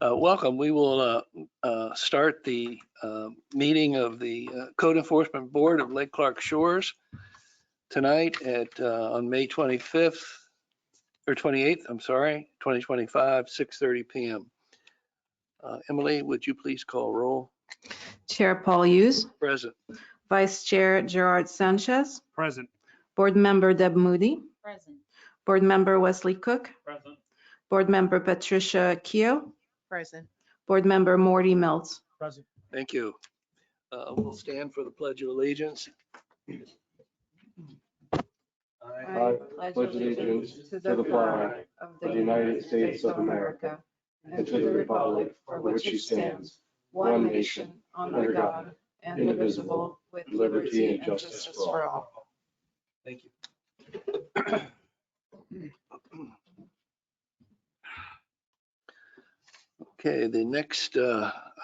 Welcome. We will start the meeting of the Code Enforcement Board of Lake Clark Shores tonight on May 25th, or 28th, I'm sorry, 2025, 6:30 p.m. Emily, would you please call roll? Chair Paul Hughes. Present. Vice Chair Gerard Sanchez. Present. Board Member Deb Moody. Present. Board Member Wesley Cook. Present. Board Member Patricia Keough. Present. Board Member Morty Mills. Present. Thank you. We'll stand for the Pledge of Allegiance. I pledge allegiance to the flag of the United States of America and to the republic for which it stands, one nation, under God, indivisible, with liberty and justice for all. Thank you. Okay, the next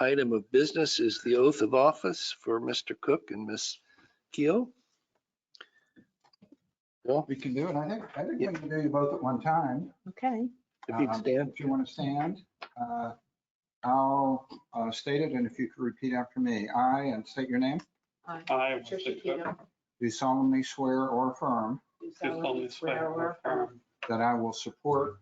item of business is the oath of office for Mr. Cook and Ms. Keough. Bill, We can do it. I think we can do you both at one time. Okay. if you'd stand. If you want to stand, I'll state it, and if you could repeat after me. I, and state your name, I, Patricia Keough, do solemnly swear or affirm do do solemnly swear or affirm that I will support,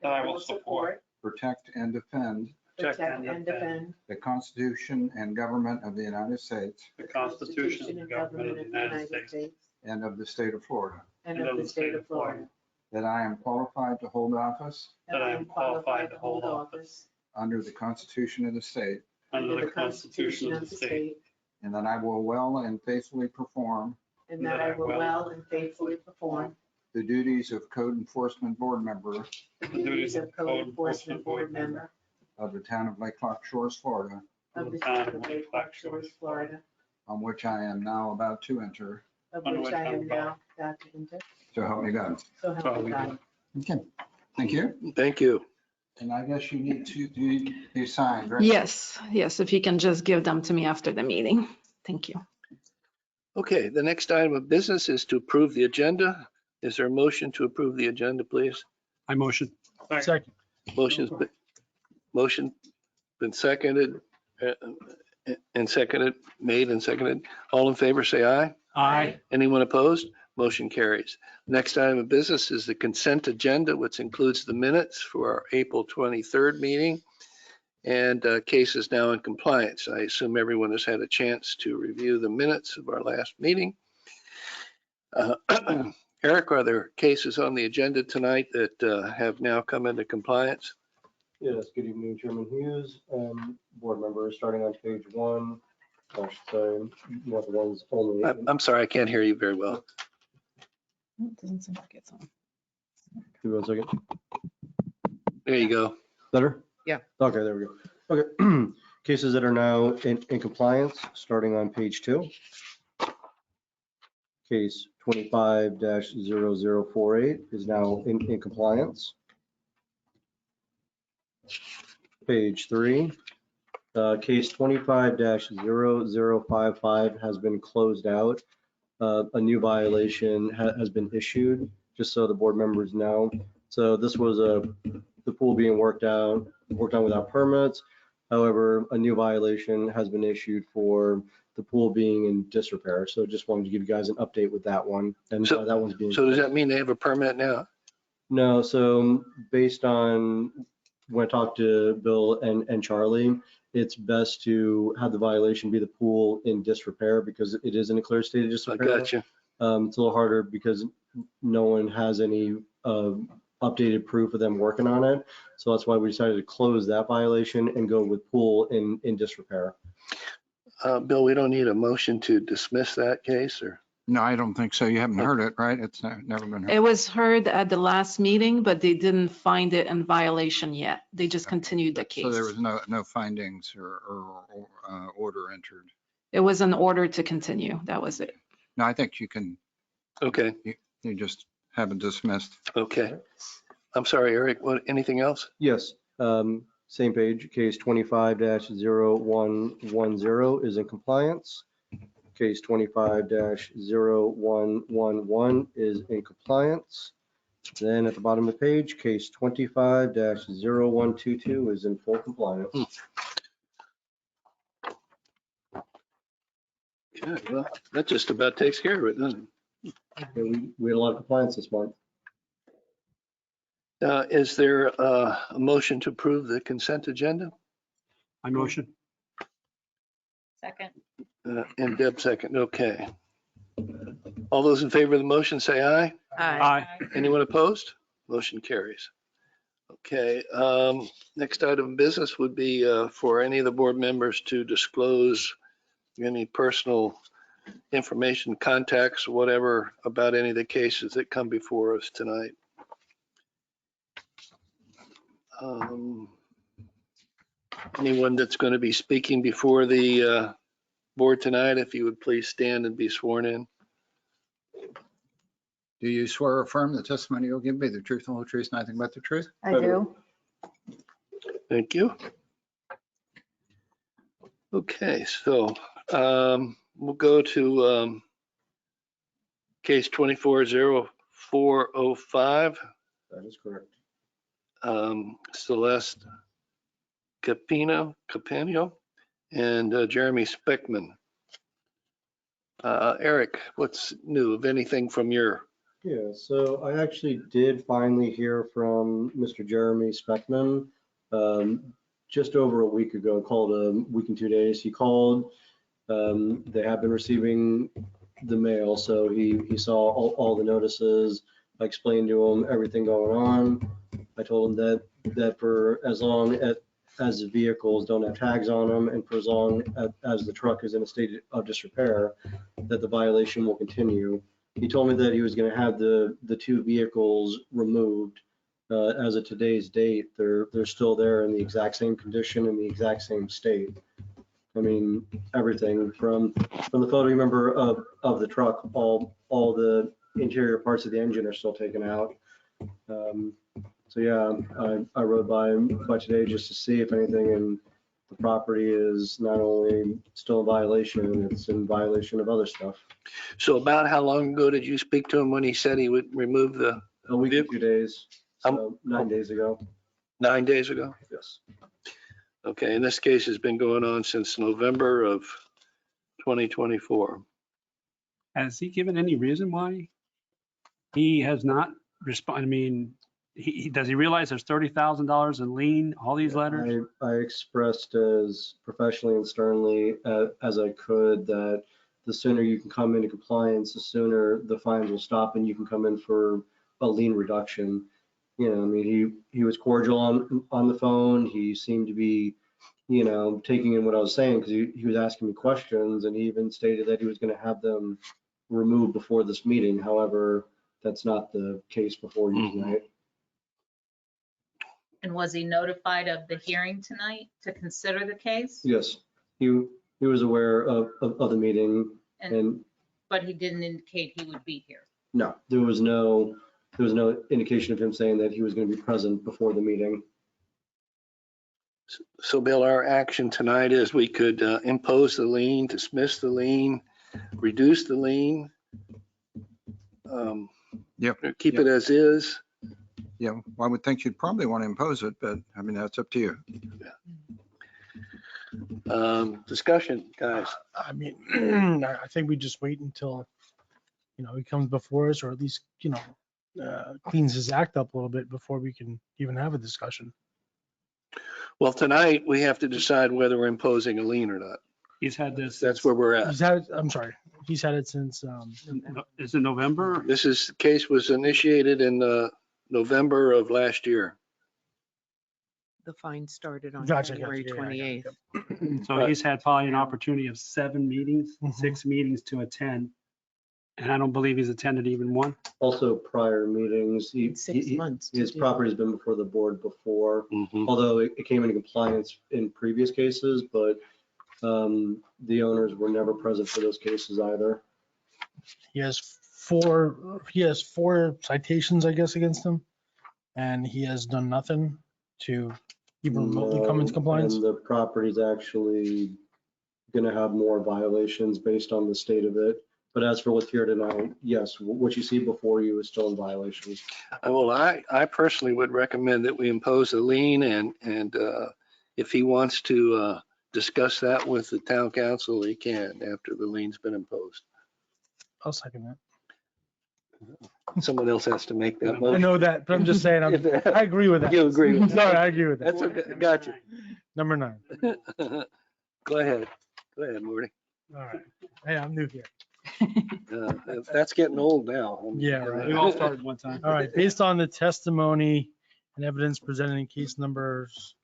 that I will support, protect, and defend protect, and defend the Constitution and government of the United States the Constitution and government of the United States and of the state of Florida, and of the state of Florida, that I am qualified to hold office that I am qualified to hold office under the Constitution of the state, under the Constitution of the state, and that I will well and faithfully perform and that I will well and faithfully perform the duties of Code Enforcement Board Member the duties of Code Enforcement Board Member of the town of Lake Clark Shores, Florida, of the town of Lake Clark Shores, Florida, on which I am now about to enter. of which I am now about to enter. So help me God. So help me God. Okay, thank you. Thank you. And I guess you need to do these signed, right? Yes, if you can just give them to me after the meeting. Thank you. Okay, the next item of business is to approve the agenda. Is there a motion to approve the agenda, please? I motion. Second. Motion been seconded and seconded, made and seconded. All in favor, say aye. Aye. Anyone opposed? Motion carries. Next item of business is the consent agenda, which includes the minutes for our April 23rd meeting and cases now in compliance. I assume everyone has had a chance to review the minutes of our last meeting. Eric, are there cases on the agenda tonight that have now come into compliance? Yes, good evening, Chairman Hughes and board members, starting on page 1, I should say, not the ones only. I'm sorry, I can't hear you very well. It doesn't seem like it's on. Give me 1 second. There you go. Better? Yeah. Okay, there we go. Okay, cases that are now in compliance, starting on page 2. Case 25-0048 is now in compliance. Page 3, case 25-0055 has been closed out. A new violation has been issued, just so the board members know. So this was the pool being worked on without permits. However, a new violation has been issued for the pool being in disrepair. So just wanted to give you guys an update with that one. And So- that one's being. So does that mean they have a permit now? No, so based on when I talked to Bill and Charlie, it's best to have the violation be the pool in disrepair because it is in a clear state of I disrepair. got you. It's a little harder because no one has any updated proof of them working on it. So that's why we decided to close that violation and go with pool in disrepair. Bill, we don't need a motion to dismiss that case, or? No, I don't think so. You haven't heard it, right? It's never been heard. It was heard at the last meeting, but they didn't find it in violation yet. They just continued the case. So there was no findings or order entered. It was an order to continue. That was it. No, I think you can, Okay, you just have it dismissed. okay. I'm sorry, Eric, anything else? Yes, same page, case 25-0110 is in compliance. Case 25-0111 is in compliance. Then at the bottom of the page, case 25-0122 is in full compliance. Okay, well, that just about takes care of it, doesn't We had a lot of compliance this month. it? Is there a motion to approve the consent agenda? I motion. Second. And Deb second, okay. All those in favor of the motion, say aye. Aye. Anyone opposed? Motion carries. Okay, next item of business would be for any of the board members to disclose any personal information, contacts, whatever, about any of the cases that come before us tonight. Anyone that's going to be speaking before the board tonight, if you would please stand and be sworn in. Do you swear or affirm the testimony you'll give me the truth, the whole truth, nothing but the truth? I do. Thank you. Okay, so we'll go to case 240405, That is correct. Celeste Capino and Jeremy Speckman. Eric, what's new, of anything from your? Yeah, so I actually did finally hear from Mr. Jeremy Speckman just over a week ago, called a week and 2 days. He called, they have been receiving the mail, so he saw all the notices. I explained to him everything going on. I told him that for as long as the vehicles don't have tags on them and for as long as the truck is in a state of disrepair, that the violation will continue. He told me that he was going to have the two vehicles removed. As of today's date, they're still there in the exact same condition, in the exact same state. I mean, everything from the photo, remember, of the truck, all the interior parts of the engine are still taken out. So yeah, I rode by today just to see if anything in the property is not only still in violation, it's in violation of other stuff. So about how long ago did you speak to him when he said he would remove the, A week and 2 days, so 9 days ago. 9 days ago? Yes. Okay, and this case has been going on since November of 2024. Has he given any reason why he has not responded? I mean, does he realize there's $30,000 in lien, all these letters? I expressed as professionally and sternly as I could that the sooner you can come into compliance, the sooner the fines will stop and you can come in for a lien reduction. You know, I mean, he was cordial on the phone. He seemed to be, you know, taking in what I was saying because he was asking me questions, and he even stated that he was going to have them removed before this meeting. However, that's not the case before you tonight. And was he notified of the hearing tonight to consider the case? Yes, he was aware of the meeting, and But he didn't indicate he would be here. no, there was no indication of him saying that he was going to be present before the meeting. So Bill, our action tonight is we could impose the lien, dismiss the lien, reduce the lien. Yep. Keep it as is. Yeah, well, I would think you'd probably want to impose it, but I mean, that's up to you. Discussion, guys. I mean, I think we just wait until, you know, he comes before us, or at least, you know, cleans his act up a little bit before we can even have a discussion. Well, tonight we have to decide whether we're imposing a lien or not. He's had this. That's where we're at. He's had it, I'm sorry, he's had it since, Is it November? The case was initiated in November of last year. The fine started on Gotcha, January gotcha, yeah, 28th. So he's had probably an opportunity of 7 meetings, Mhm. 6 meetings to attend. And I don't believe he's attended even one. Also, prior meetings, 6 months. to his do. property's been before the board before, although it came into compliance in previous cases, but the owners were never present for those cases either. he has four citations, I guess, against him. And he has done nothing to even remotely come into compliance. And the property's actually gonna have more violations based on the state of it. But as for what's here tonight, yes, what you see before you is still in violation. Well, I personally would recommend that we impose a lien and if he wants to discuss that with the town council, he can after the lien's been imposed. I'll second that. Someone else has to make that I motion. know that, but I'm just saying, I agree with that. You agree with that? Sorry, I agree with that. That's okay, gotcha. Number 9. Go ahead, Morty. All right. Hey, I'm new here. That's getting old now. Yeah, right. We all started one time. All right, based on the testimony and evidence presented in case numbers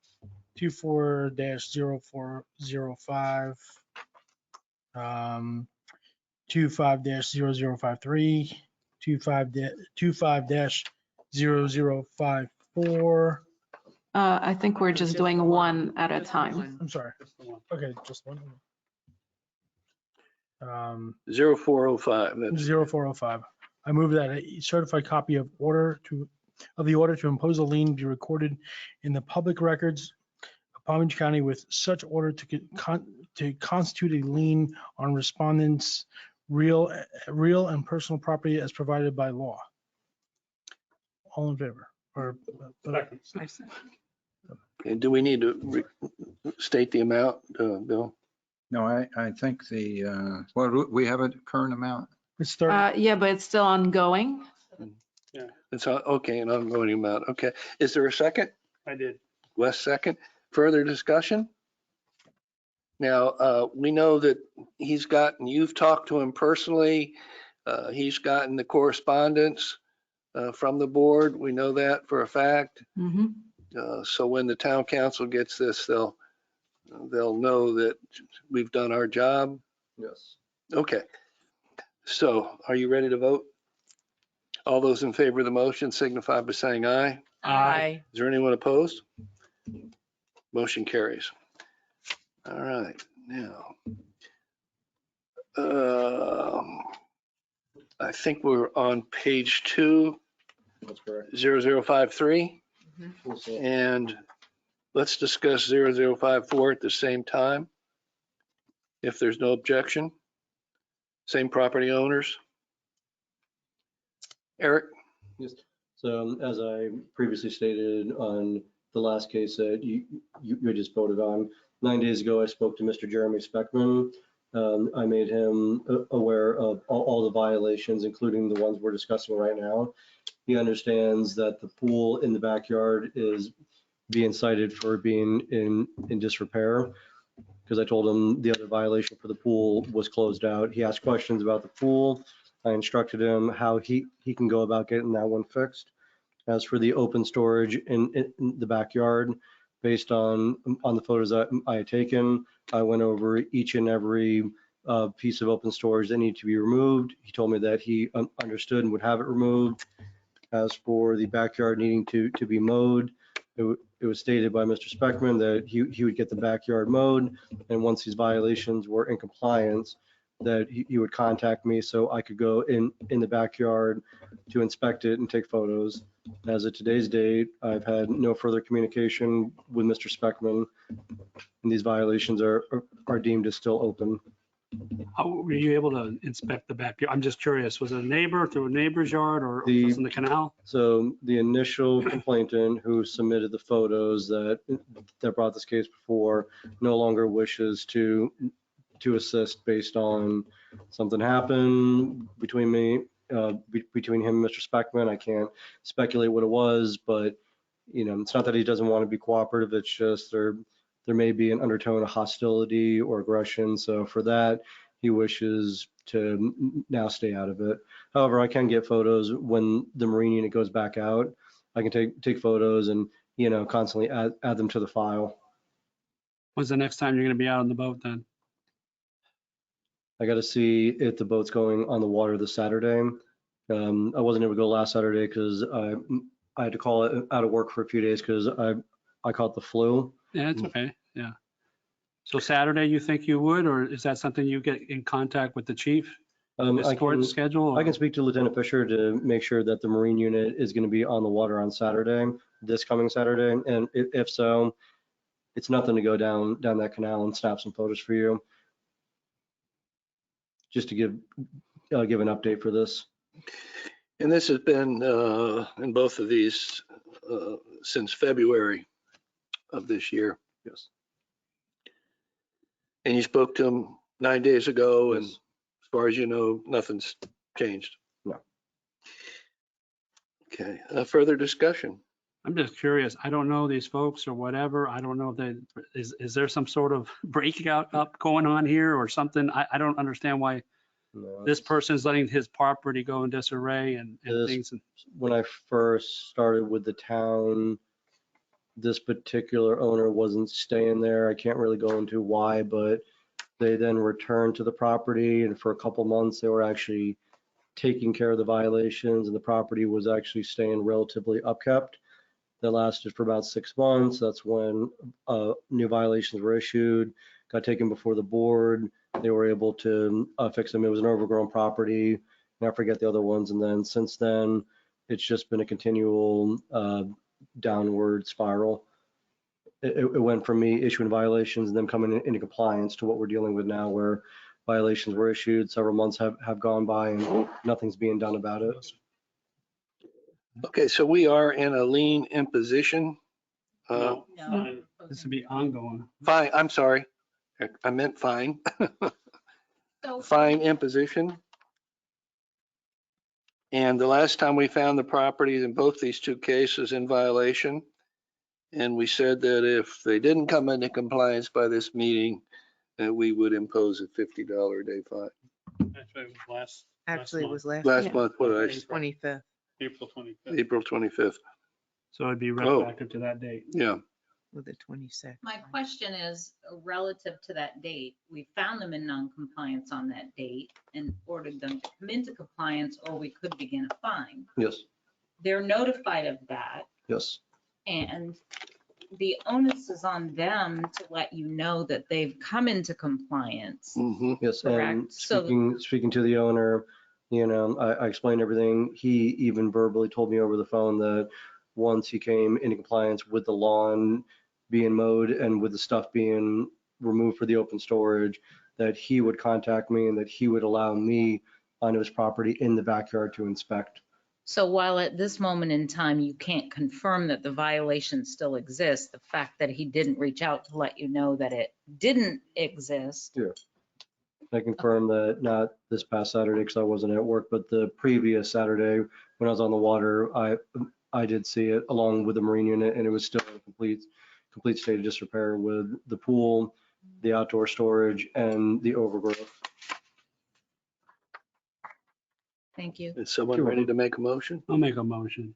24-0405, 25-0053, 25-0054. I think we're just doing one at a time. I'm sorry. That's the one. Okay, just one. 0405. That's 0405. I move that a certified copy of the order to impose a lien be recorded in the public records of Palm Beach County with such order to constitute a lien on respondents' real and personal property as provided by law. All in favor? Or Second. And do we need to state the amount, Bill? No, I think well, we have a current amount. it's 30. Yeah, but it's still ongoing. It's okay, an ongoing amount. Okay. Is there a second? I did. Wes, second. Further discussion? Now, we know that you've talked to him personally. He's gotten the correspondence from the board. We know that for a fact. Mhm. So when the town council gets this, they'll know that we've done our job. Yes. Okay. So are you ready to vote? All those in favor of the motion signify by saying aye. Aye. Is there anyone opposed? Motion carries. All right, now. I think we're on page 2, That's correct. 0053, We'll see. and let's discuss 0054 at the same time. If there's no objection. Same property owners. Eric? Yes. So as I previously stated on the last case that you just voted on, 9 days ago, I spoke to Mr. Jeremy Speckman. I made him aware of all the violations, including the ones we're discussing right now. He understands that the pool in the backyard is being cited for being in disrepair, because I told him the other violation for the pool was closed out. He asked questions about the pool. I instructed him how he can go about getting that one fixed. As for the open storage in the backyard, based on the photos that I had taken, I went over each and every piece of open storage that needed to be removed. He told me that he understood and would have it removed. As for the backyard needing to be mowed, it was stated by Mr. Speckman that he would get the backyard mowed, and once these violations were in compliance, that he would contact me so I could go in the backyard to inspect it and take photos. As of today's date, I've had no further communication with Mr. Speckman, and these violations are deemed as still open. How were you able to inspect the backyard? I'm just curious, was it a neighbor through a neighbor's yard or just in the canal? So the initial complainant who submitted the photos that brought this case before no longer wishes to assist based on something happened between between him and Mr. Speckman. I can't speculate what it was, but it's not that he doesn't want to be cooperative. It's just there may be an undertone of hostility or aggression. So for that, he wishes to now stay out of it. However, I can get photos when the marine unit goes back out. I can take photos and, constantly add them to the file. When's the next time you're going to be out on the boat then? I got to see if the boat's going on the water this Saturday. I wasn't able to go last Saturday because I had to call it out of work for a few days because I caught the flu. Yeah, it's okay. Yeah. So Saturday, you think you would, or is that something you get in contact with the chief? I Discord can, the schedule? I can speak to Lieutenant Fisher to make sure that the Marine unit is going to be on the water on Saturday, this coming Saturday. And if so, it's nothing to go down that canal and snap some photos for you. Just to give give an update for this. And this has been in both of these since February of this year. Yes. And you spoke to him 9 days ago, and Yes. as far as you know, nothing's changed. No. Okay, further discussion? I'm just curious. I don't know these folks or whatever. I don't know if they, is there some sort of breakout up going on here or something? I don't understand why No, this it's- person is letting his property go in disarray and This- things. When I first started with the town, this particular owner wasn't staying there. I can't really go into why, but they then returned to the property, and for a couple months, they were actually taking care of the violations, and the property was actually staying relatively upkept. That lasted for about 6 months. That's when new violations were issued, got taken before the board. They were able to fix them. It was an overgrown property, and I forget the other ones. And then since then, it's just been a continual downward spiral. It went from me issuing violations and them coming into compliance to what we're dealing with now, where violations were issued, several months have gone by and nothing's being done about it. Okay, so we are in a lien imposition. No, No. this would be ongoing. Fine, I'm sorry. I meant fine. Fine imposition. And the last time we found the property in both these two cases in violation, and we said that if they didn't come into compliance by this meeting, that we would impose a $50 a day fine. Actually, it was last. Actually, it was last. Last month, what did I say? 25th. April 25th. April 25th. So it'd be retroactive to that date. Yeah. With the 26th. My question is relative to that date. We found them in non-compliance on that date and ordered them to come into compliance, or we could begin a fine. Yes, They're notified of that, yes. and the onus is on them to let you know that they've come into compliance. Mhm. Yes, and Correct. So- speaking to the owner, I explained everything. He even verbally told me over the phone that once he came into compliance with the lawn being mowed and with the stuff being removed for the open storage, that he would contact me and that he would allow me onto his property in the backyard to inspect. So while at this moment in time, you can't confirm that the violation still exists, the fact that he didn't reach out to let you know that it didn't exist. I confirm that not this past Saturday because I wasn't at work, but the previous Saturday when I was on the water, I did see it along with the marine unit, and it was still in a complete state of disrepair with the pool, the outdoor storage, and the overgrowth. Thank you. Is someone You're ready welcome. to make a motion? I'll make a motion.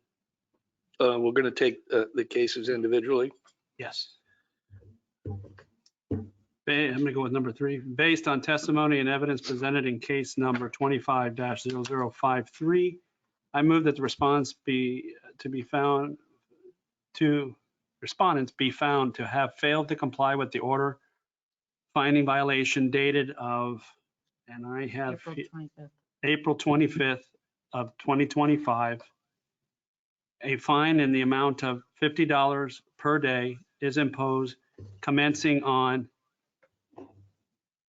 We're going to take the cases individually. Yes. I'm going to go with number 3. Based on testimony and evidence presented in case number 25-0053, I move that the respondents be found to have failed to comply with the order finding violation dated of, and I have April 25th. April 25th of 2025. A fine in the amount of $50 per day is imposed commencing on,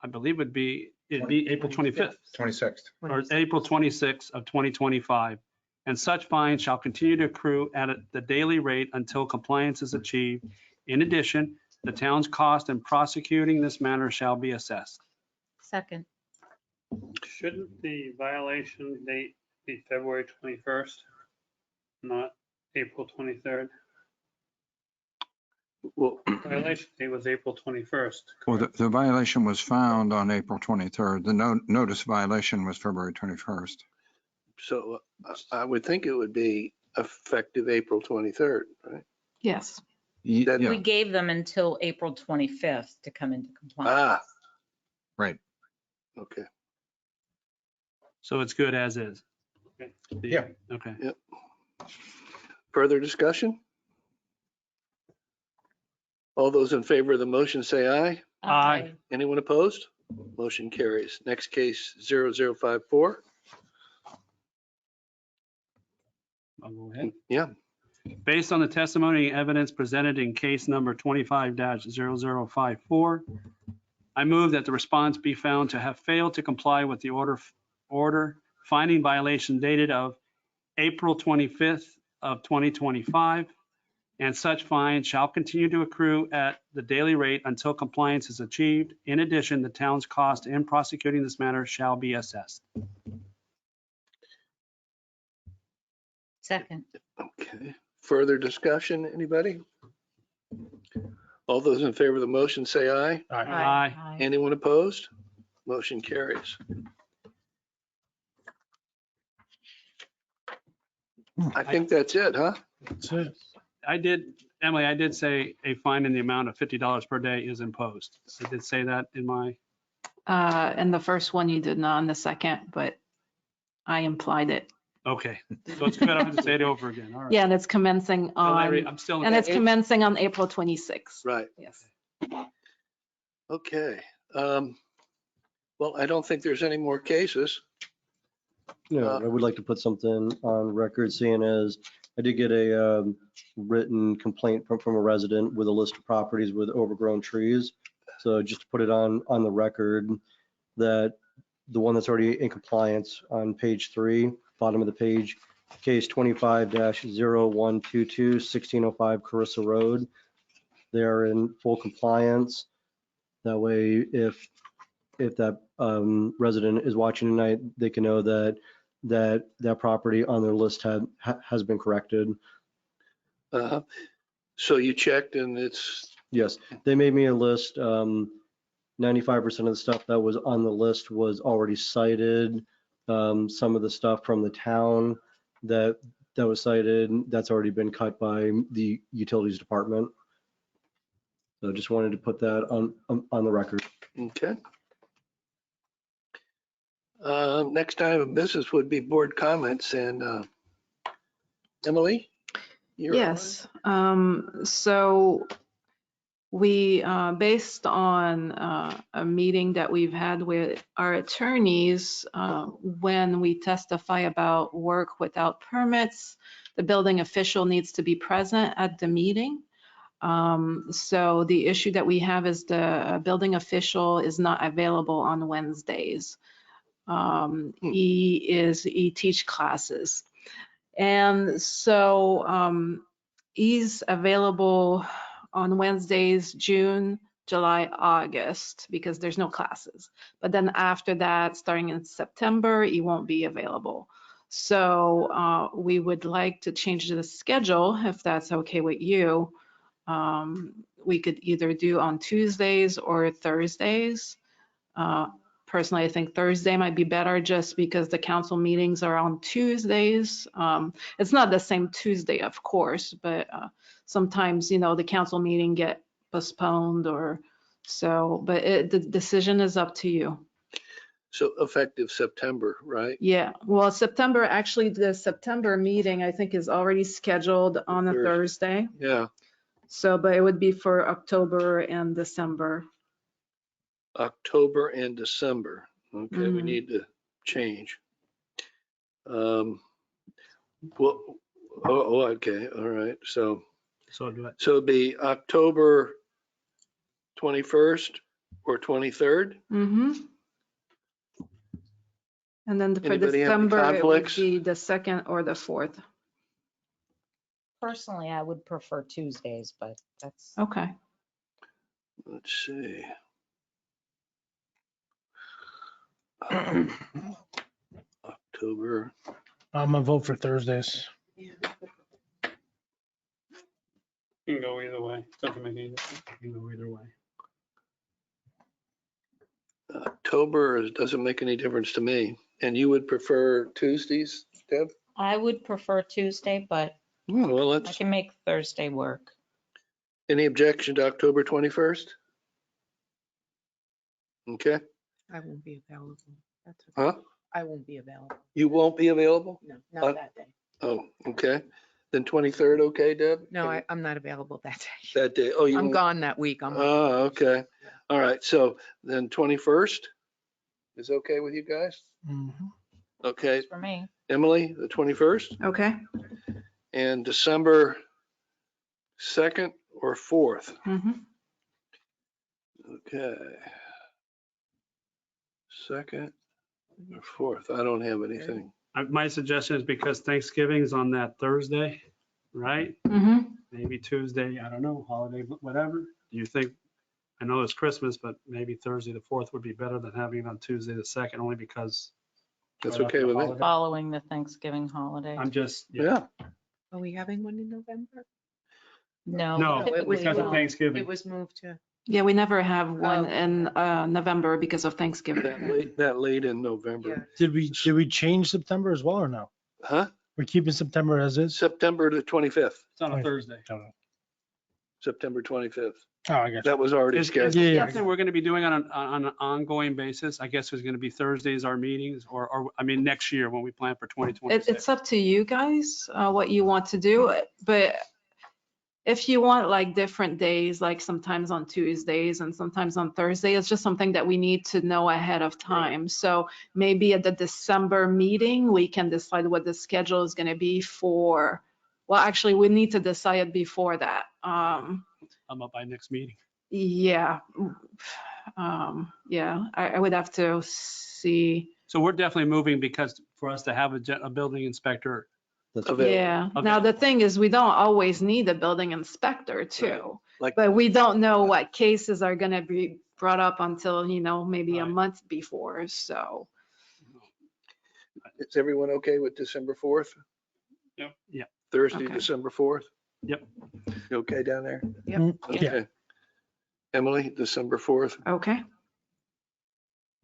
I believe it'd be April 25th 26th. or April 26th of 2025. And such fines shall continue to accrue at the daily rate until compliance is achieved. In addition, the town's cost in prosecuting this matter shall be assessed. Second. Shouldn't the violation date be February 21st, not April 23rd? Well, Violation date was April 21st. Well, the violation was found on April 23rd. The notice violation was February 21st. so I would think it would be effective April 23rd, right? Yes. That- Yeah, We gave them until April 25th to come into compliance. Ah, right. okay. So it's good as is. Okay. Yeah. Okay. Further discussion? All those in favor of the motion say aye. Aye. Anyone opposed? Motion carries. Next case, 0054. I'll go ahead. Yeah, Based on the testimony and evidence presented in case number 25-0054, I move that the response be found to have failed to comply with the order order finding violation dated of April 25th of 2025. And such fine shall continue to accrue at the daily rate until compliance is achieved. In addition, the town's cost in prosecuting this matter shall be assessed. Second. Okay. Further discussion, anybody? All those in favor of the motion say aye. Aye. Anyone opposed? Motion carries. I think that's it, huh? That's it. Emily, I did say a fine in the amount of $50 per day is imposed. I did say that in my, And the first one you did not, on the second, but I implied it. okay. So it's good. I don't have to say it over again. All right. Yeah, and it's commencing on, I'm still. and it's commencing on April 26th. Right. Yes. Okay. Well, I don't think there's any more cases. No, I would like to put something on record, seeing as I did get a written complaint from a resident with a list of properties with overgrown trees. So just to put it on the record, that the one that's already in compliance on page 3, bottom of the page, case 25-0122, 1605 Carissa Road. They are in full compliance. That way, if that resident is watching tonight, they can know that property on their list has been corrected. So you checked and it's, Yes, they made me a list. 95% of the stuff that was on the list was already cited. Some of the stuff from the town that was cited, that's already been cut by the utilities department. So just wanted to put that on the record. okay. Next item of business would be board comments and Emily? you're on. Yes. So we, based on a meeting that we've had with our attorneys, when we testify about work without permits, the building official needs to be present at the meeting. So the issue that we have is the building official is not available on Wednesdays. He teach classes. And so he's available on Wednesdays, June, July, August, because there's no classes. But then after that, starting in September, he won't be available. So we would like to change the schedule, if that's okay with you. We could either do on Tuesdays or Thursdays. Personally, I think Thursday might be better just because the council meetings are on Tuesdays. It's not the same Tuesday, of course, but sometimes, the council meeting get postponed or so, but the decision is up to you. So effective September, right? Yeah, well, September, actually, the September meeting, I think, is already scheduled on a Thursday. Yeah, So, but it would be for October and December. October and December. Okay, we Mhm. need to change. Well, okay, all right. So So do it. it'd be October 21st or 23rd? Mm-hmm. And then for Anybody have any December, it would conflicts? be the 2nd or the 4th. Personally, I would prefer Tuesdays, but that's. Okay. Let's see. October, I'm gonna vote for Thursdays. You can go either way. Doesn't make any difference. You can go either way. October doesn't make any difference to me. And you would prefer Tuesdays, Deb? I would prefer Tuesday, but Well, I let's, can make Thursday work. any objection to October 21st? Okay, I won't be available. That's okay. huh? I won't be available. You won't be available? No, not that day. Oh, okay. Then 23rd, okay, Deb? No, I'm not available that day. That day, oh, you I'm won't? gone that week. I'm. Oh, okay. All right, so then 21st is okay with you guys? Mhm. Okay, For me, Emily, the 21st, Okay. and December 2nd or 4th? Mm-hmm. Okay. 2nd 4th, I don't have anything. My suggestion is because Thanksgiving's on that Thursday, right? Mhm. Maybe Tuesday, I don't know, holiday, whatever. Do you think, I know it's Christmas, but maybe Thursday the 4th would be better than having it on Tuesday the 2nd, only because. That's right after okay the with me. holiday. Following the Thanksgiving holiday. I'm just, Yeah, Are we having one in November? No. no, it was because of moved. Thanksgiving. It was moved to. Yeah, we never have one Oh. in November because of Thanksgiving. that late in November. Did we change September as well or no? Huh? We're keeping September as is? September the 25th, It's on a Right. Thursday. September 25th. Oh, I got you. That was already Is scheduled. Yeah, yeah. something we're going to be doing on an ongoing basis? I guess there's going to be Thursdays, our meetings, or, I mean, next year when we plan for 2026. It's up to you guys, what you want to do, but if you want like different days, like sometimes on Tuesdays and sometimes on Thursday, it's just something that we need to know ahead of time. So maybe at the December meeting, we can decide what the schedule is gonna be for, well, actually, we need to decide before that. I'm up by next meeting. Yeah. Yeah, I would have to see. So we're definitely moving because for us to have a building inspector, That's Available. Yeah, Okay. now the thing is, we don't always need a building inspector too. Like- But we don't know what cases are gonna be brought up until, maybe a Right. month before, so. Is everyone okay with December 4th? Yep. Yeah. Thursday, Okay. December 4th? Yep. You okay down there? Yep. Yeah. Okay. Emily, December 4th? Okay.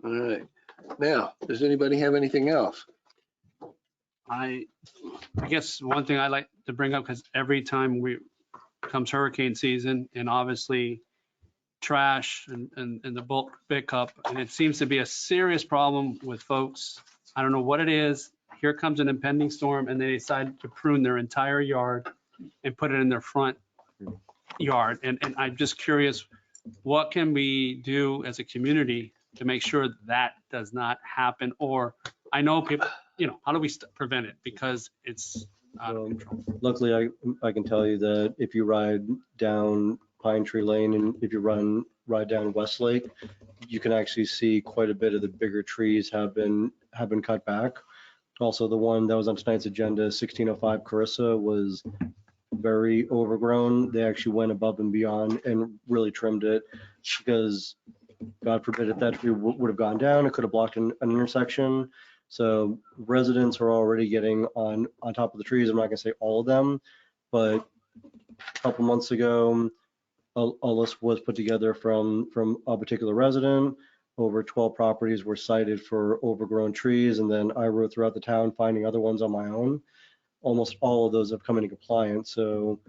All right. Now, does anybody have anything else? I guess one thing I like to bring up, because every time comes hurricane season and obviously trash and the bulk pickup, and it seems to be a serious problem with folks. I don't know what it is. Here comes an impending storm and they decide to prune their entire yard and put it in their front yard. And I'm just curious, what can we do as a community to make sure that does not happen? Or I know people, how do we prevent it? Because it's out of control. Luckily, I can tell you that if you ride down Pine Tree Lane and if you ride down Westlake, you can actually see quite a bit of the bigger trees have been cut back. Also, the one that was on tonight's agenda, 1605 Carissa, was very overgrown. They actually went above and beyond and really trimmed it because God forbid if that tree would have gone down, it could have blocked an intersection. So residents are already getting on top of the trees. I'm not gonna say all of them, but a couple months ago, a list was put together from a particular resident. Over 12 properties were cited for overgrown trees, and then I rode throughout the town finding other ones on my own. Almost all of those have come into compliance. So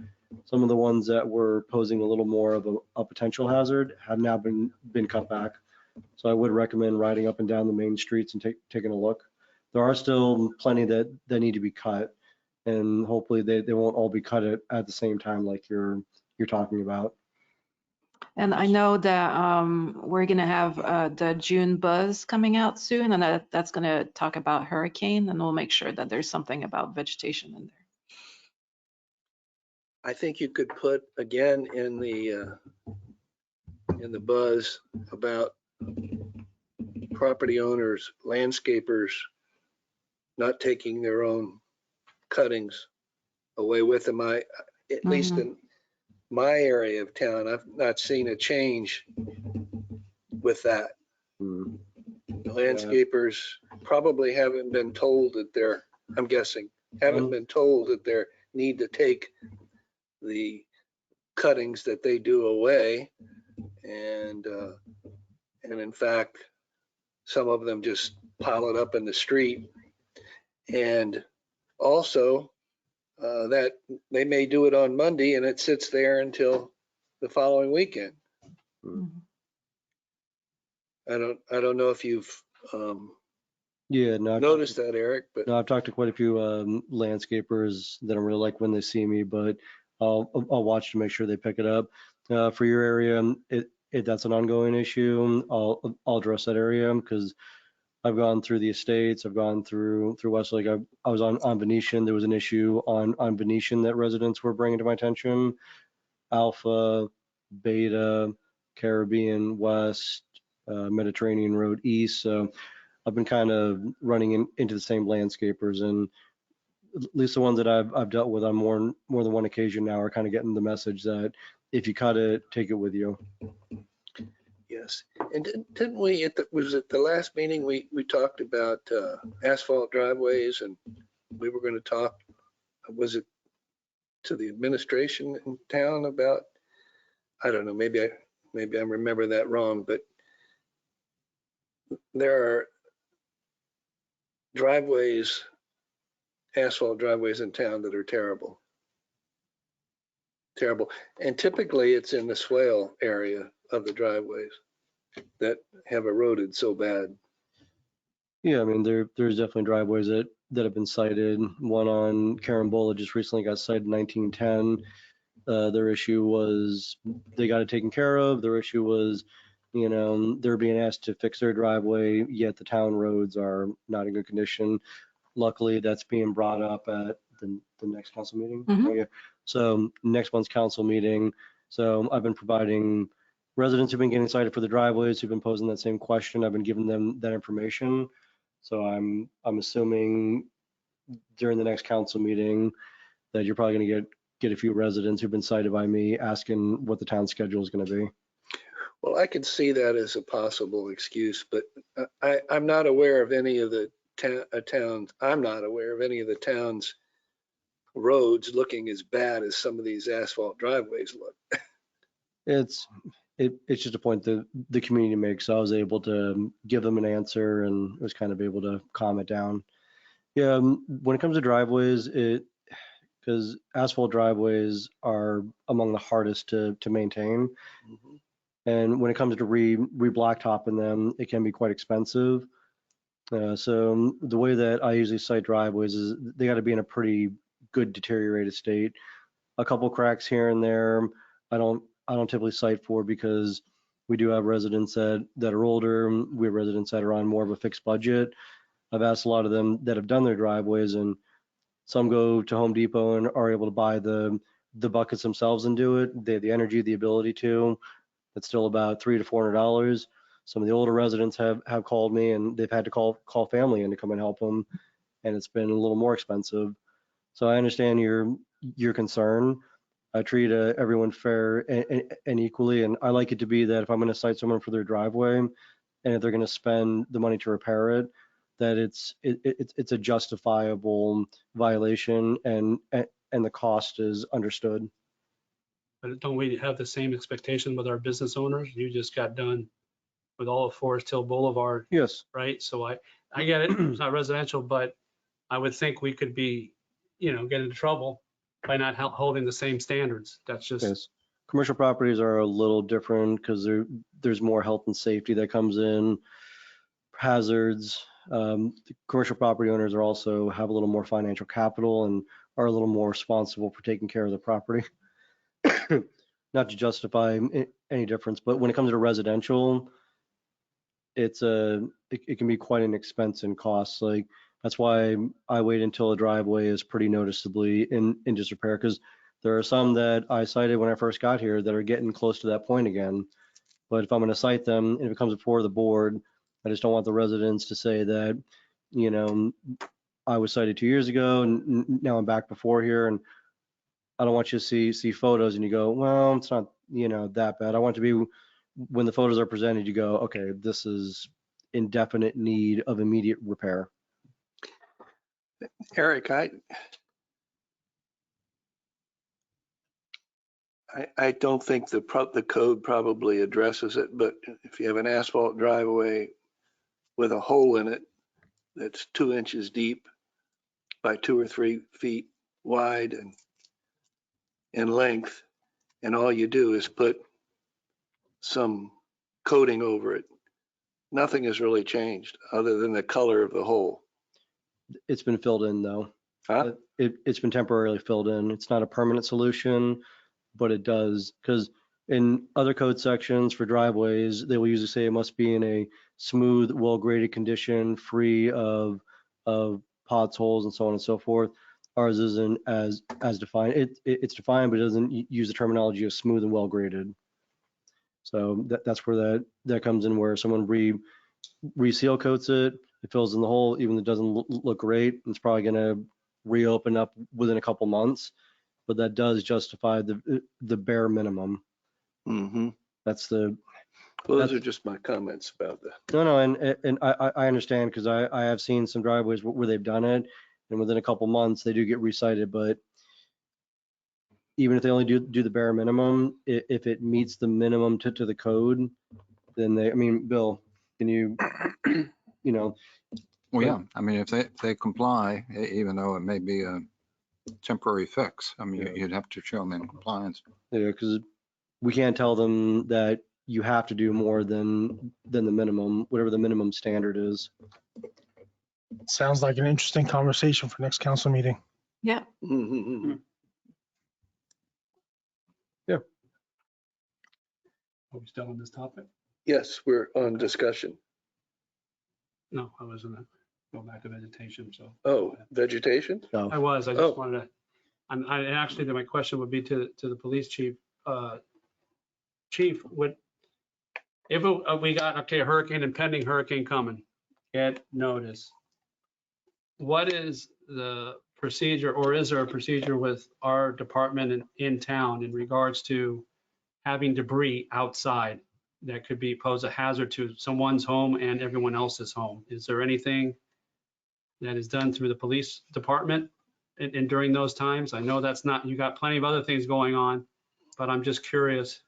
some of the ones that were posing a little more of a potential hazard have now been cut back. So I would recommend riding up and down the main streets and taking a look. There are still plenty that need to be cut, and hopefully they won't all be cut at the same time like you're talking about. And I know that we're gonna have the June buzz coming out soon, and that's gonna talk about hurricane, and we'll make sure that there's something about vegetation in there. I think you could put again in the buzz about property owners, landscapers not taking their own cuttings away with them. At least in my area of town, I've not seen a change with that. Hmm. The landscapers probably haven't been told that I'm guessing, haven't been told that they need to take the cuttings that they do away. And in fact, some of them just pile it up in the street. And also that they may do it on Monday and it sits there until the following weekend. I don't know if you've Yeah, no, noticed that, Eric, but no, I've talked to quite a few landscapers that don't really like when they see me, but I'll watch to make sure they pick it up. For your area, that's an ongoing issue. I'll address that area because I've gone through the estates. I've gone through Westlake. I was on Venetian. There was an issue on Venetian that residents were bringing to my attention. Alpha, Beta, Caribbean West, Mediterranean Road East. So I've been kind of running into the same landscapers, and at least the ones that I've dealt with on more than one occasion now are kind of getting the message that if you cut it, take it with you. Yes. And didn't we, was it the last meeting, we talked about asphalt driveways, and we were going to talk, was it to the administration in town about, I don't know, maybe I remember that wrong, but there are driveways, asphalt driveways in town that are terrible. Terrible. And typically it's in the swale area of the driveways that have eroded so bad. Yeah, I mean, there's definitely driveways that have been cited. One on Carambola just recently got cited in 1910. Their issue was they got it taken care of. Their issue was, you know, they're being asked to fix their driveway, yet the town roads are not in good condition. Luckily, that's being brought up at the next council meeting. Mhm. Oh, yeah. So next month's council meeting. So I've been providing residents who've been getting cited for the driveways, who've been posing that same question. I've been giving them that information. So I'm assuming during the next council meeting that you're probably going to get a few residents who've been cited by me asking what the town schedule is going to be. Well, I could see that as a possible excuse, but I'm not aware of any of the towns. I'm not aware of any of the towns' roads looking as bad as some of these asphalt driveways look. It's just a point that the community makes. So I was able to give them an answer and was kind of able to calm it down. Yeah, when it comes to driveways, because asphalt driveways are among the hardest to maintain. And when it comes to re-blacktopping them, it can be quite expensive. So the way that I usually cite driveways is they got to be in a pretty good deteriorated state. A couple cracks here and there, I don't typically cite for, because we do have residents that are older. We have residents that are on more of a fixed budget. I've asked a lot of them that have done their driveways, and some go to Home Depot and are able to buy the buckets themselves and do it. They have the energy, the ability to. It's still about $300 to $400. Some of the older residents have called me, and they've had to call family in to come and help them, and it's been a little more expensive. So I understand your concern. I treat everyone fair and equally, and I like it to be that if I'm going to cite someone for their driveway, and if they're going to spend the money to repair it, that it's a justifiable violation, and the cost is understood. But don't we have the same expectation with our business owners? You just got done with all of Forest Hill Boulevard, Yes. right? So I get it, it's not residential, but I would think we could be, get into trouble by not holding the same standards. That's just. Yes. Commercial properties are a little different because there's more health and safety that comes in, hazards. The commercial property owners are also have a little more financial capital and are a little more responsible for taking care of the property. Not to justify any difference, but when it comes to residential, it can be quite an expense and cost. Like, that's why I wait until a driveway is pretty noticeably in disrepair, because there are some that I cited when I first got here that are getting close to that point again. But if I'm going to cite them, and if it comes before the board, I just don't want the residents to say that, I was cited 2 years ago and now I'm back before here, and I don't want you to see photos and you go, well, it's not, that bad. I want it to be, when the photos are presented, you go, okay, this is in definite need of immediate repair. Eric, I don't think the code probably addresses it, but if you have an asphalt driveway with a hole in it that's 2 inches deep by 2 or 3 feet wide and in length, and all you do is put some coating over it, nothing has really changed other than the color of the hole. It's been filled in though. Huh? It's been temporarily filled in. It's not a permanent solution, but it does, because in other code sections for driveways, they will usually say it must be in a smooth, well-graded condition, free of potholes and so on and so forth. Ours isn't as defined. It's defined, but it doesn't use the terminology of smooth and well-graded. So that's where that comes in, where someone reseal coats it. it fills in the hole, even though it doesn't look great. It's probably going to reopen up within a couple months, but that does justify the bare minimum. Mm-hmm. That's the, Those are just my comments about that. no, and I understand, because I have seen some driveways where they've done it, and within a couple months, they do get recited, but even if they only do the bare minimum, if it meets the minimum to the code, then they, I mean, Bill, can you, you know, Well, yeah, I mean, if they comply, even though it may be a temporary fix, I mean, Yeah. you'd have to show them in compliance. because we can't tell them that you have to do more than the minimum, whatever the minimum standard is. Sounds like an interesting conversation for next council meeting. Yeah. Mm-hmm. Are we still on this topic? Yes, we're on discussion. No, I wasn't. Go back to vegetation, so. Oh, vegetation? I was, I Oh. just wanted to, and actually, my question would be to the police chief. Chief, if we got, okay, hurricane, impending hurricane coming, get notice. What is the procedure, or is there a procedure with our department in town in regards to having debris outside that could pose a hazard to someone's home and everyone else's home? Is there anything that is done through the police department and during those times? I know that's not, you got plenty of other things going on, but I'm just curious.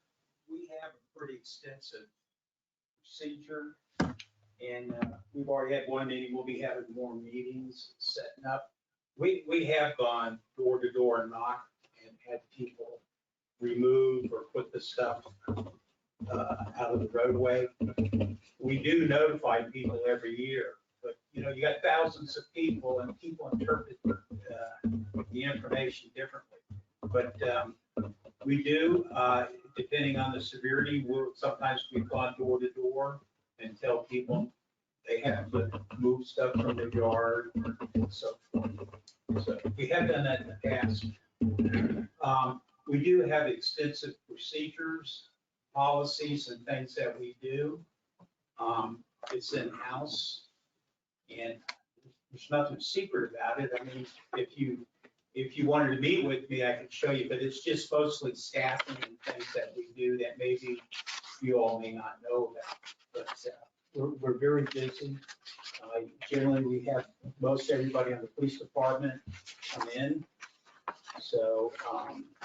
We have a pretty extensive procedure, and we've already had one meeting. We'll be having more meetings setting up. We have gone door to door and knocked and had people remove or put the stuff out of the roadway. We do notify people every year, but you know, you got thousands of people and people interpret the information differently. But we do, depending on the severity, sometimes we've gone door to door and tell people they have to move stuff from their yard and so forth. So we have done that in the past. We do have extensive procedures, policies, and things that we do. It's in-house, and there's nothing secret about it. I mean, if you wanted to meet with me, I could show you, but it's just mostly staffing and things that we do that maybe you all may not know about. But we're very busy. Generally, we have most everybody on the police department come in. So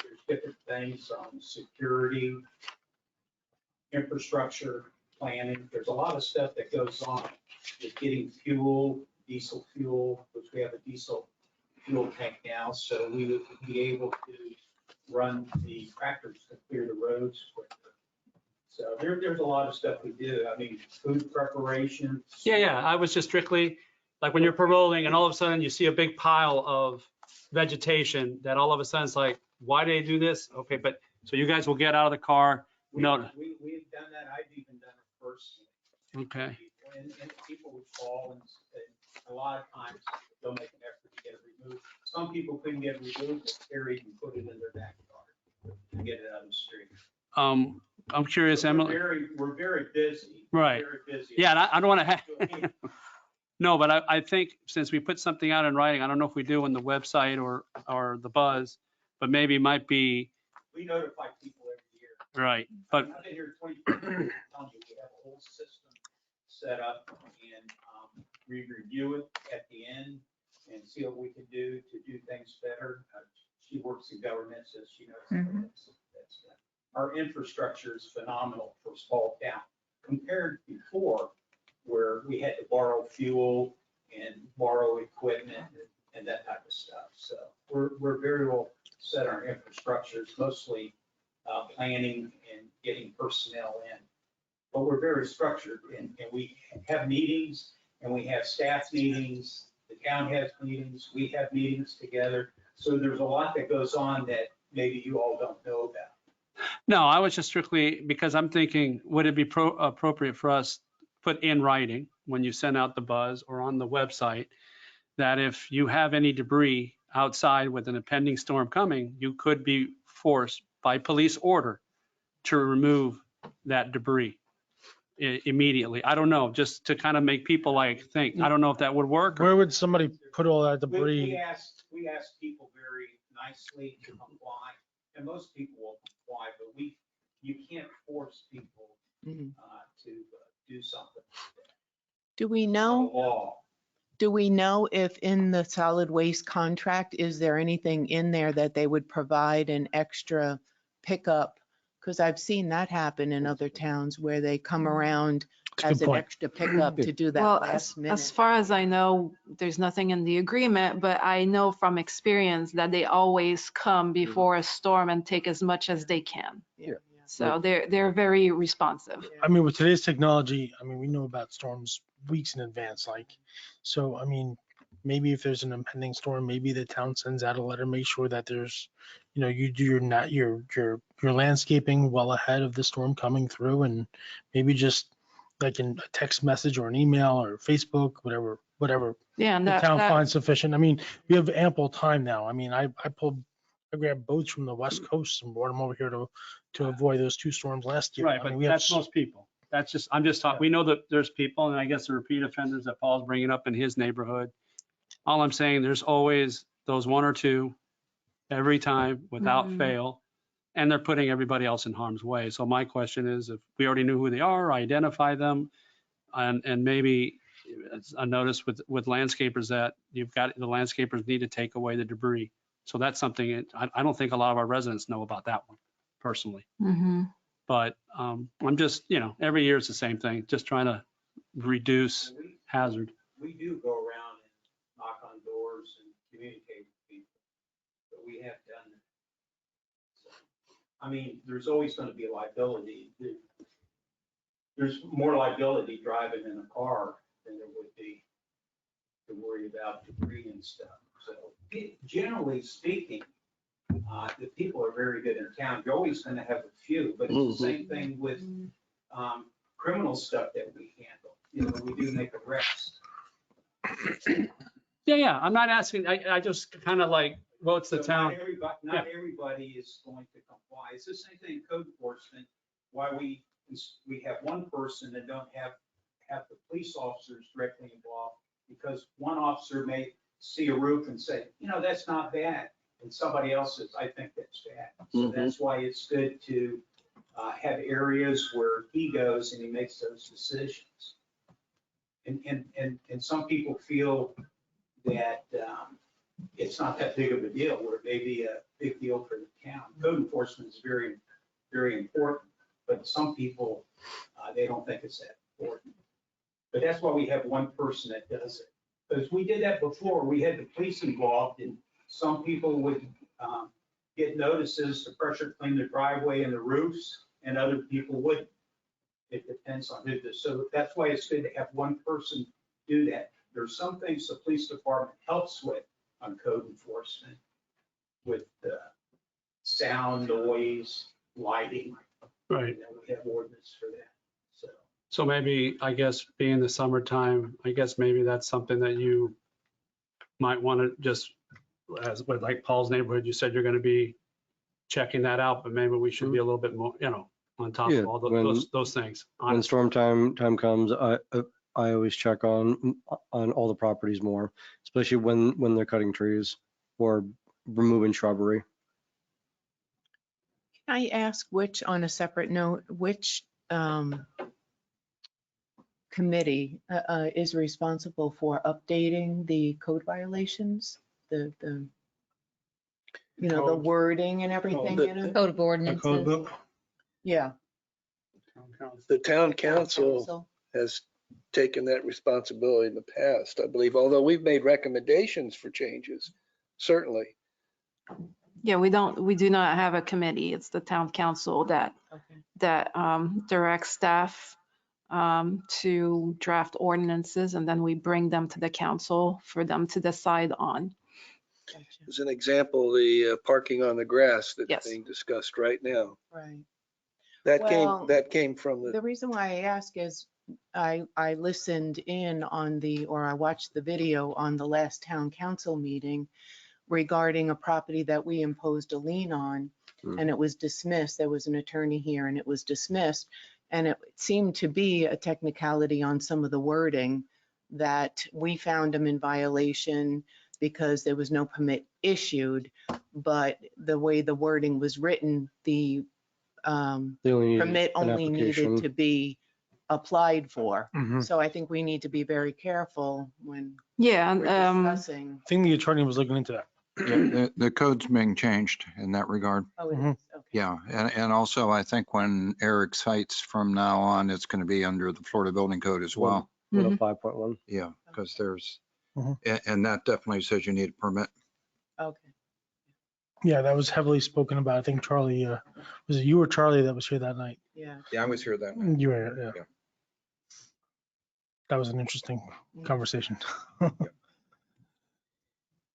there's different things on security, infrastructure, planning. There's a lot of stuff that goes on with getting fuel, diesel fuel, which we have a diesel fuel tank now. So we would be able to run the tractors to clear the roads quicker. So there's a lot of stuff we do. I mean, food preparation. Yeah, I was just strictly, like when you're paroling and all of a sudden you see a big pile of vegetation that all of a sudden it's like, why do they do this? Okay, but, so you guys will get out of the car. We've No, done that. I've even done it personally. okay. And people would fall, and a lot of times they'll make an effort to get it removed. Some people couldn't get it removed, but carried and put it in their backyard to get it out of the street. I'm curious, So Emily. We're very busy. Right. Very busy. Yeah, and I don't want to have, no, but I think since we put something out in writing, I don't know if we do on the website or the Buzz, but maybe it might be, We notify people every year. right, but I've been here 25 years. I'm telling you, we have a whole system set up, and we review it at the end and see what we can do to do things better. She works in government, so she knows that's our infrastructure is phenomenal for a small town compared to before, where we had to borrow fuel and borrow equipment and that type of stuff. So we're very well set on our infrastructures, mostly planning and getting personnel in. But we're very structured, and we have meetings, and we have staff meetings, the town has meetings, we have meetings together. So there's a lot that goes on that maybe you all don't know about. no, I was just strictly, because I'm thinking, would it be appropriate for us to put in writing when you send out the Buzz or on the website, that if you have any debris outside with an impending storm coming, you could be forced by police order to remove that debris. immediately. I don't know, just to kind of make people like think. I don't know if that would work. Where would somebody put all that We debris? asked people very nicely to comply, and most people will comply, but you can't force people Mhm. to do something. Do we It's know? a law. Do we know if in the solid waste contract, is there anything in there that they would provide an extra pickup? Because I've seen that happen in other towns where they come around That's a as good an point. extra pickup to do that Well, last as minute. far as I know, there's nothing in the agreement, but I know from experience that they always come before a storm and take as much as they can. Yeah. So they're very responsive. I mean, with today's technology, I mean, we know about storms weeks in advance, like, so, I mean, maybe if there's an impending storm, maybe the town sends out a letter, make sure that there's, you do your landscaping well ahead of the storm coming through, and maybe just like in a text message or an email or Facebook, whatever Yeah, and the that, town that- finds sufficient. I mean, we have ample time now. I mean, I grabbed boats from the West Coast and brought them over here to avoid those 2 storms last year. Right, I but mean, we have that's most people. That's just, I'm just talking, we know that there's people, and I guess the repeat offenders that Paul's bringing up in his neighborhood. All I'm saying, there's always those 1 or 2 every time without Mhm. fail, and they're putting everybody else in harm's way. So my question is, if we already knew who they are, identify them, and maybe it's a notice with landscapers that the landscapers need to take away the debris. So that's something, I don't think a lot of our residents know about that one personally. Mhm. But I'm just, every year it's the same thing, just trying to reduce hazard. We do go around and knock on doors and communicate with people, but we have done that. So, I mean, there's always going to be liability. There's more liability driving in a car than there would be to worry about debris and stuff. So generally speaking, the people are very good in town. You're always going to have a few, but it's the same thing with criminal stuff that we handle. We do make arrests. Yeah, I'm not asking, I just kind of like, what's the So town? Not everybody is going to comply. It's the same thing in code enforcement, why we have one person and don't have the police officers directly involved, because one officer may see a roof and say, that's not bad. And somebody else says, I think that's bad. So that's why it's good to have areas where he goes and he makes those decisions. And some people feel that it's not that big of a deal, where it may be a big deal for the town. Code enforcement is very, very important, but some people, they don't think it's that important. But that's why we have one person that does it. Because we did that before, we had the police involved, and some people would get notices to pressure clean the driveway and the roofs, and other people wouldn't. It depends on who does. So that's why it's good to have one person do that. There's some things the police department helps with on code enforcement, with sound, noise, lighting. Right. We have ordinance for that. So maybe, I guess, being the summertime, I guess maybe that's something that you might want to just, as with like Paul's neighborhood, you said you're going to be checking that out, but maybe we should be a little bit more, on top Yeah, of all when- those things. When storm time comes, I always check on all the properties more, especially when they're cutting trees or removing shrubbery. Can I ask on a separate note, which committee is responsible for updating the code violations? The wording and everything in it? Code of A ordinances. code book. Yeah. The town council has taken that responsibility in the past, I believe, although we've made recommendations for changes, certainly. Yeah, we do not have a committee. It's the town council that Okay. directs staff to draft ordinances, and then we bring them to the council for them to decide on. Gotcha. As an example, the parking on the grass that's Yes. being discussed right now. Right. That Well, came from The reason why I ask is I listened in on or I watched the video on the last town council meeting regarding a property that we imposed a lien on, and it was dismissed. There was an attorney here and it was dismissed. And it seemed to be a technicality on some of the wording that we found them in violation because there was no permit issued. But the way the wording was written, the They only need permit an only needed application. to be applied for. Mhm. So I think we need to be very careful when Yeah, we're discussing. I think the attorney was looking into that. Yeah, the code's being changed in that regard. Oh, it Mhm. is, okay. Yeah, and also I think when Eric cites from now on, it's going to be under the Florida Building Code as well. 105.1. Yeah, because there's, Mhm. and that definitely says you need a permit. Okay. Yeah, that was heavily spoken about. I think Charlie, was it you or Charlie that was here that night? Yeah. Yeah, I was here that You were, yeah. Yeah. That was an interesting conversation.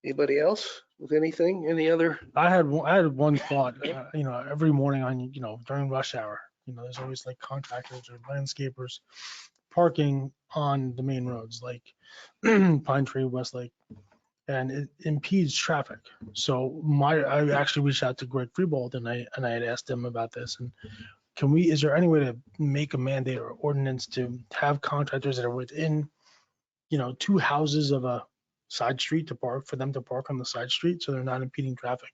Anybody else with anything? Any other? I had one thought, every morning on, during rush hour, there's always like contractors or landscapers parking on the main roads, like Pine Tree, Westlake, and it impedes traffic. So I actually reached out to Greg Freebold and I had asked him about this. And is there any way to make a mandate or ordinance to have contractors that are within, 2 houses of a side street for them to park on the side street so they're not impeding traffic?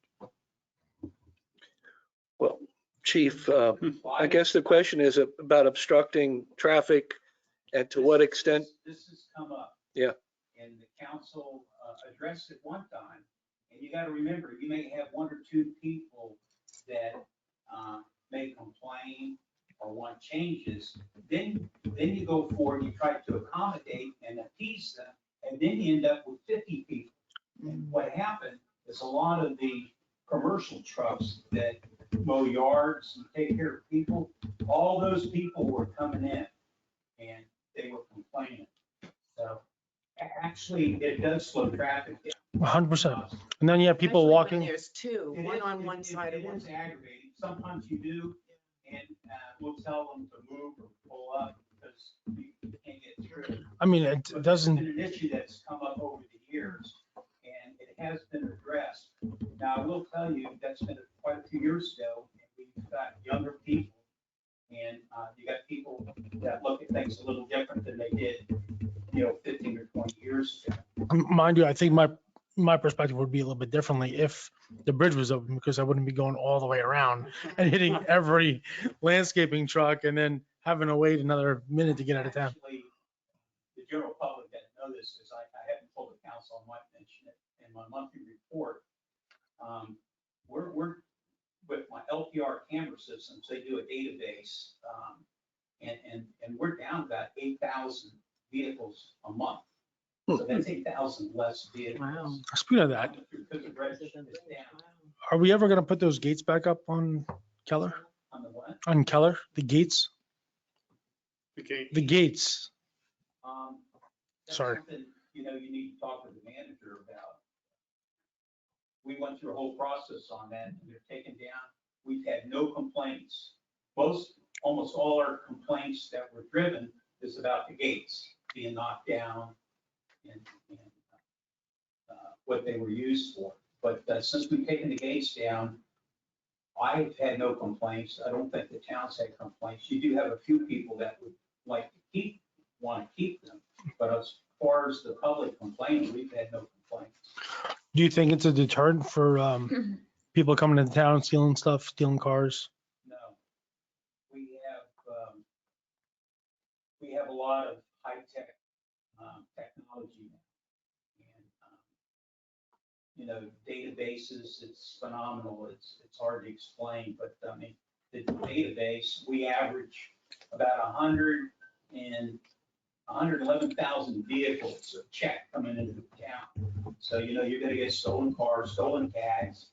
Well, Chief, I guess the question is about obstructing traffic and to what extent? This has come up. Yeah. And the council addressed it one time. And you got to remember, you may have 1 or 2 people that may complain or want changes. Then you go forward, you try to accommodate and appease them, and then you end up with 50 people. And what happened is a lot of the commercial trucks that mow yards and take care of people, all those people were coming in and they were complaining. So actually, it does slow traffic down. 100%. And then you have people Especially when walking. There's 2, one on one side It of is one. aggravating. Sometimes you do, and we'll tell them to move or pull up because you can't get through. I mean, it But doesn't, It's been an issue that's come up over the years, and it has been addressed. Now, I will tell you, that's been quite a few years ago, and we've got younger people, and you got people that look at things a little different than they did, 15 or 20 years ago. mind you, I think my perspective would be a little bit differently if the bridge was open, because I wouldn't be going all the way around and hitting every landscaping truck and then having to wait another minute to get out of town. Actually, the general public that know this is I haven't told the council, I might mention it in my monthly report. We're with my LPR camera systems, they do a database, and we're down about 8,000 vehicles a month. So that's 8,000 less vehicles. Wow. Speaking of that, Because the register is down. are we ever going to put those gates back up on Keller? On the what? On Keller, the gates? Okay. The gates. That's Sorry. something, you need to talk with the manager about. We went through a whole process on that, and they're taken down. We've had no complaints. Almost all our complaints that were driven is about the gates being knocked down and what they were used for. But since we've taken the gates down, I've had no complaints. I don't think the town's had complaints. You do have a few people that would like to want to keep them. But as far as the public complaining, we've had no complaints. Do you think it's a deterrent for people coming into town, stealing stuff, stealing cars? No. We have a lot of high-tech technology now. And, databases, it's phenomenal. It's hard to explain, but I mean, the database, we average about 111,000 vehicles a check coming into the town. So, you're gonna get stolen cars, stolen tags,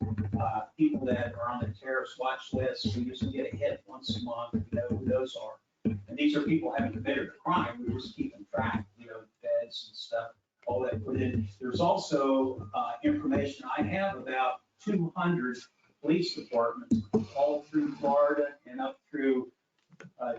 people that are on the terrorist watch list. We usually get a hit once a month, we know who those are. And these are people who haven't committed a crime, we're just keeping track, beds and stuff, all that put in. There's also information I have about 200 police departments all through Florida and up through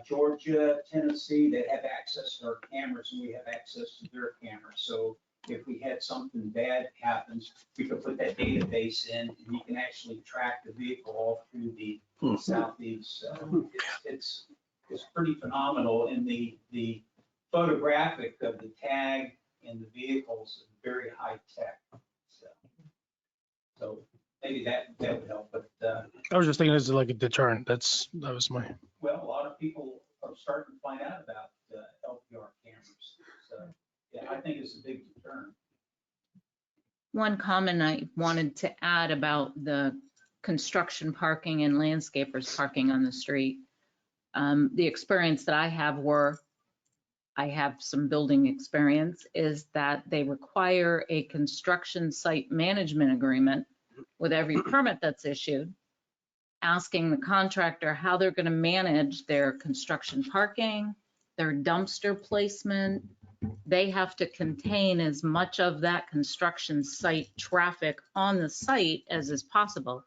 Georgia, Tennessee, that have access to our cameras, and we have access to their cameras. So if we had something bad happens, we could put that database in, and you can actually track the vehicle all through the southeast. So it's is pretty phenomenal, and the photographic of the tag and the vehicles is very high tech. So maybe that would help, but, I was just thinking this is like a deterrent. That was my, well, a lot of people are starting to find out about LPR cameras. So, yeah, I think it's a big deterrent. One comment I wanted to add about the construction parking and landscapers parking on the street. The experience that I have I have some building experience, is that they require a construction site management agreement with every permit that's issued, asking the contractor how they're going to manage their construction parking, their dumpster placement. They have to contain as much of that construction site traffic on the site as is possible.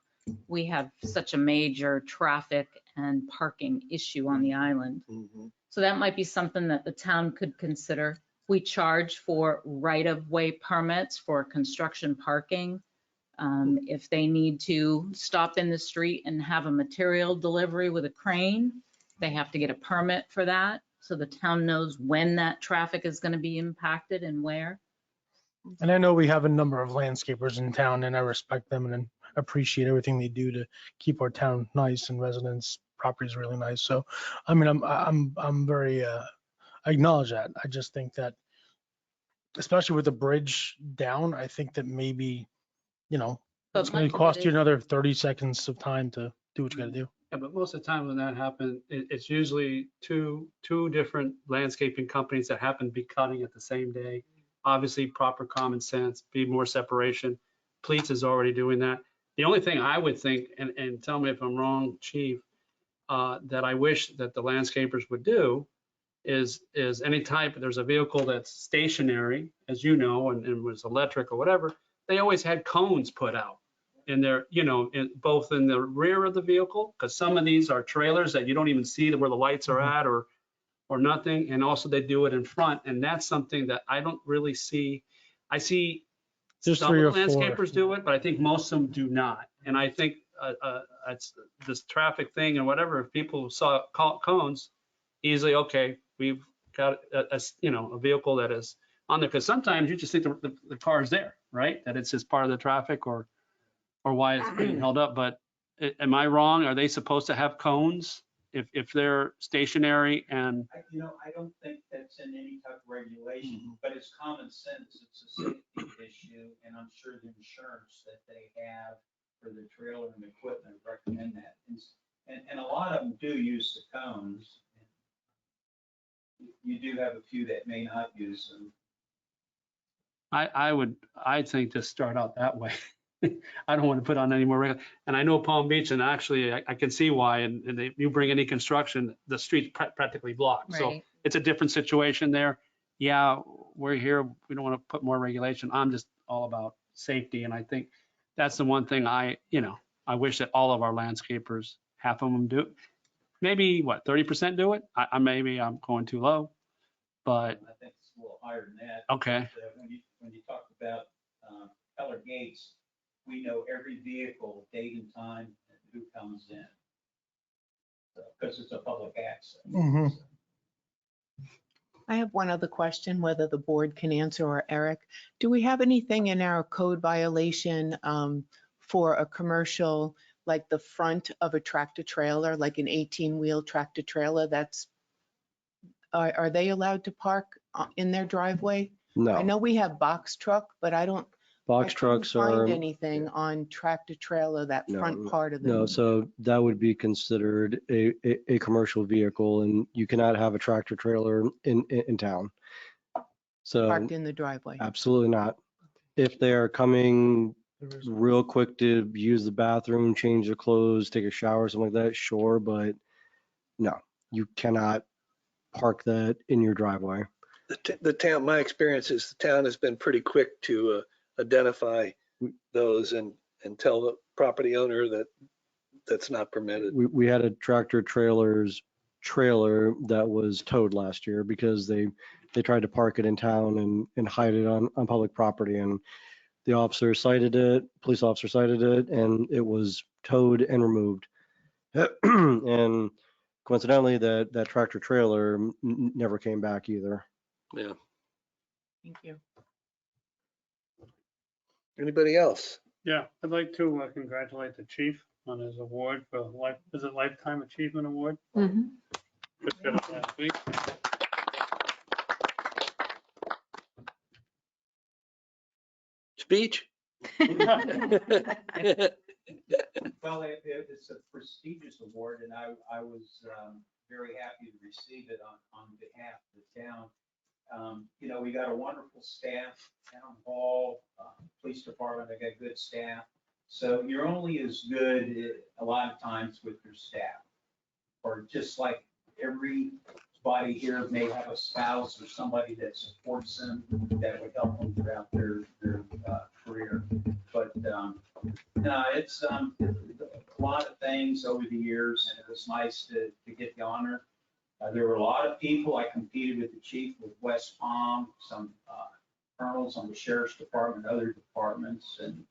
We have such a major traffic and parking issue on the island. So that might be something that the town could consider. We charge for right-of-way permits for construction parking. If they need to stop in the street and have a material delivery with a crane, they have to get a permit for that. So the town knows when that traffic is going to be impacted and where. and I know we have a number of landscapers in town, and I respect them and appreciate everything they do to keep our town nice and residents' properties really nice. So, I mean, I'm very, I acknowledge that. I just think that, especially with the bridge down, I think that maybe, But it's going much to of cost it you is- another 30 seconds of time to do what you got to do. Yeah, but most of the time when that happens, it's usually two different landscaping companies that happen to be cutting it the same day. Obviously, proper common sense, be more separation. Pleats is already doing that. The only thing I would think, and tell me if I'm wrong, Chief, that I wish that the landscapers would do is any type, there's a vehicle that's stationary, as you know, and was electric or whatever, they always had cones put out in their, both in the rear of the vehicle, because some of these are trailers that you don't even see where the lights are at or nothing. And also they do it in front. And that's something that I don't really see. I see There's some 3 or of the 4. landscapers do it, but I think most of them do not. And I think it's this traffic thing and whatever, if people saw cones, easily, okay, we've got a vehicle that is on there. Because sometimes you just think the car is there, right? That it's just part of the traffic or why it's being held up. But am I wrong? Are they supposed to have cones if they're stationary and? I don't think that's in any type of regulation, but it's common sense. It's a safety issue, and I'm sure the insurance that they have for the trailer and equipment recommend that. And a lot of them do use the cones. You do have a few that may not use them. I think just start out that way. I don't want to put on any more, and I know Palm Beach, and actually I can see why, and if you bring any construction, the street's practically blocked. So Right. it's a different situation there. Yeah, we're here, we don't want to put more regulation. I'm just all about safety, and I think that's the one thing I wish that all of our landscapers, half of them do. Maybe, 30% do it? Maybe I'm going too low, but, I think it's a little higher than that. okay. But, when you talk about Keller Gates, we know every vehicle, date and time, and who comes in. Because it's a public access. Mhm. I have one other question, whether the board can answer, or Eric. Do we have anything in our code violation for a commercial, like the front of a tractor trailer, like an 18-wheel tractor trailer are they allowed to park in their driveway? I No, know we have box truck, but I couldn't trucks find are, anything on tractor trailer, that No, front part of no, them. so that would be considered a commercial vehicle, and you cannot have a tractor trailer in town. So Parked in the driveway. absolutely not. If they are coming There is- real quick to use the bathroom, change their clothes, take a shower, something like that, sure, but no, you cannot park that in your driveway. The town, my experience is the town has been pretty quick to identify those and tell the property owner that that's not permitted. We had a tractor trailer that was towed last year because they tried to park it in town and hide it on public property, and the police officer cited it, and it was towed and removed. And Coincidentally, that tractor trailer never came back either. Yeah. Thank you. Anybody else? Yeah, I'd like to congratulate the chief on his award for life, is it Lifetime Achievement Award? Mhm. Just got it last week. Speech? Well, it's a prestigious award, and I was very happy to receive it on behalf of the town. You know, we got a wonderful staff, town hall, police department, they got good staff. So you're only as good a lot of times with your staff. Or just like everybody here may have a spouse or somebody that supports them, that would help them throughout their career. But no, it's a lot of things over the years, and it was nice to get the honor. There were a lot of people. I competed with the chief with West Palm, some colonels on the sheriff's department, other departments, and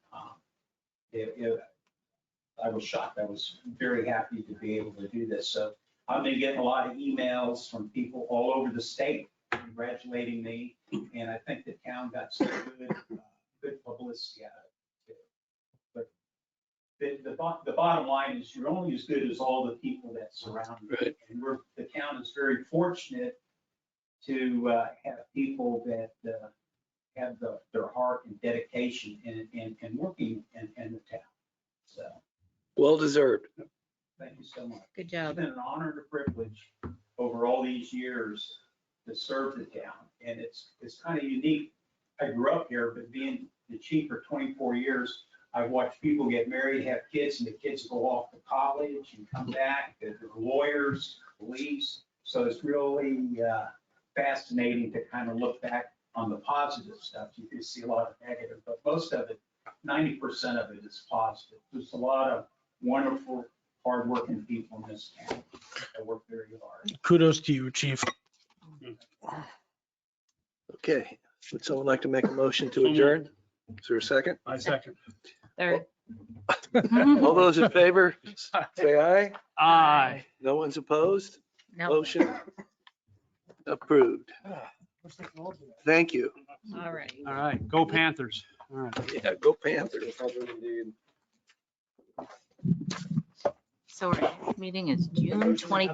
I was shocked. I was very happy to be able to do this. So I've been getting a lot of emails from people all over the state congratulating me, and I think the town got some good publicity out of it too. But the bottom line is you're only as good as all the people that surround you. Right. And the town is very fortunate to have people that have their heart and dedication in working in the town. So Well deserved. thank you so much. Good It's job. been an honor and a privilege over all these years to serve the town, and it's kind of unique. I grew up here, but being the chief for 24 years, I've watched people get married, have kids, and the kids go off to college and come back. They're lawyers, police. So it's really fascinating to kind of look back on the positive stuff. You can see a lot of negative, but most of it, 90% of it is positive. There's a lot of wonderful, hardworking people in this town that work very hard. Kudos to you, chief. Okay, would someone like to make a motion to So moved. adjourn? Is there a second? I second. Third. All those in favor, say aye. Aye. No one's opposed? No, Motion approved. Thank you. all right. All right, go Panthers. All right. Yeah, go Panthers. So our next meeting is June 20.